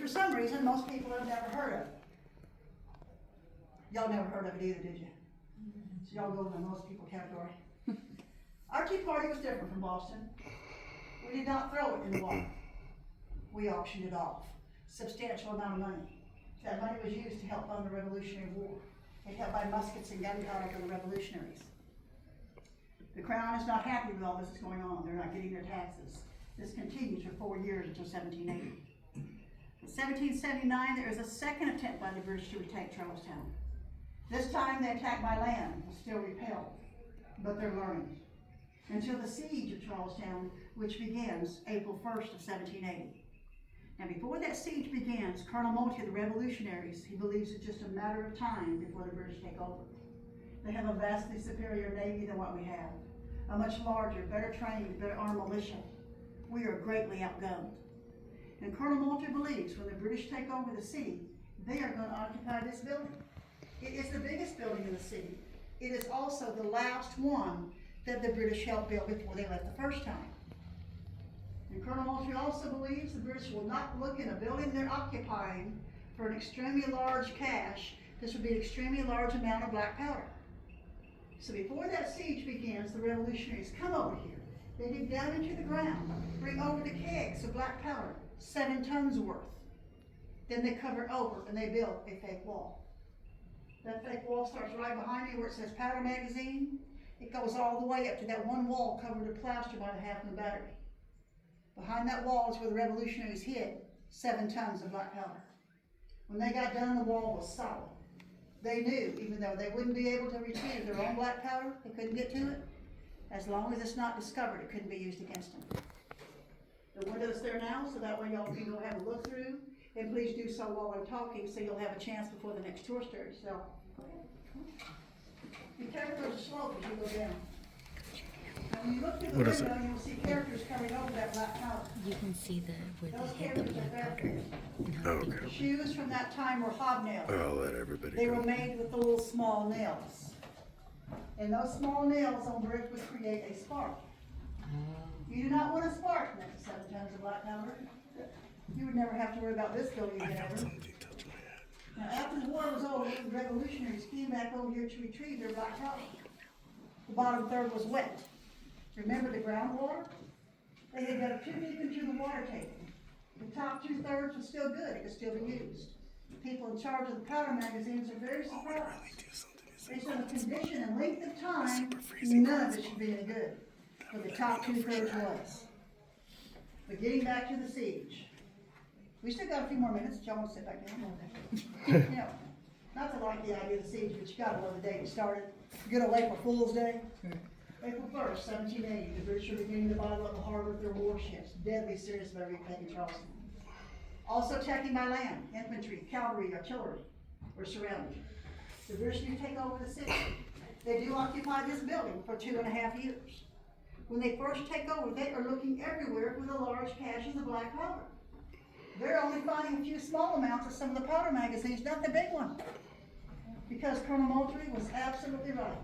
for some reason, most people have never heard of it. Y'all never heard of it either, did you? So y'all go in the most people category. Our Tea Party was different from Boston. We did not throw it in the water. We auctioned it off. Substantial amount of money. That money was used to help fund the Revolutionary War. It helped buy muskets and gunpowder for the revolutionaries. The Crown is not happy with all this is going on. They're not getting their taxes. This continues for 4 years until 1780. In 1779, there was a second attempt by the British to retake Charlestown. This time they attacked by land, but still repelled. But they're learning. Until the siege of Charlestown, which begins April 1st of 1780. Now before that siege begins, Colonel Moultrie of the Revolutionaries, he believes it's just a matter of time before the British take over. They have a vastly superior navy than what we have. A much larger, better trained, better armed militia. We are greatly outgunned. And Colonel Moultrie believes when the British take over the city, they are going to occupy this building. It is the biggest building in the city. It is also the last one that the British helped build before they left the first time. And Colonel Moultrie also believes the British will not look in a building they're occupying for an extremely large cache. This would be an extremely large amount of black powder. So before that siege begins, the revolutionaries come over here. They dig down into the ground, bring over the kegs of black powder, 7 tons worth. Then they cover it over and they build a fake wall. That fake wall starts right behind me where it says powder magazine. It goes all the way up to that one wall covered with plaster by the half of the battery. Behind that wall is where the revolutionaries hid 7 tons of black powder. When they got done, the wall was solid. They knew, even though they wouldn't be able to retrieve their own black powder, they couldn't get to it, as long as it's not discovered, it couldn't be used against them. The window's there now, so that way y'all can go have a look through, and please do so while I'm talking, so you'll have a chance before the next tour starts. So, go ahead. Be careful, there's a slope as you go down. And when you look through the window, you'll see characters coming over that black powder. You can see where Those they hid the characters black are powder. barefooted. And how Shoes from that time were hobnails. I'll let everybody They go. were made with the little small nails. And those small nails on brick would create a spark. You do not want a spark next to 7 tons of black powder. You would never have to worry about this building I again felt ever. something touch my head. Now, after the war was over, the revolutionaries came back over here to retrieve their black powder. The bottom third was wet. Remember the groundwater? They had got 2 deep into the water table. The top 2/3 was still good, it could still be used. The people in charge of the powder magazines are very surprised. Based on the condition and length of time, none of it should be any good. But the top 2/3 was. But getting back to the siege. We still got a few more minutes, y'all want to sit back down? You know, not to like the idea of the siege, but you gotta know the date it started. Good old April Fool's Day. April 1st, 1780, the British are beginning to bottle up the harbor with their warships, deadly serious about retaking Charleston. Also attacking by land, infantry, cavalry, artillery were surrounded. The British do take over the city. They do occupy this building for 2.5 years. When they first take over, they are looking everywhere for the large caches of black powder. They're only finding a few small amounts of some of the powder magazines, not the big one. Because Colonel Moultrie was absolutely right.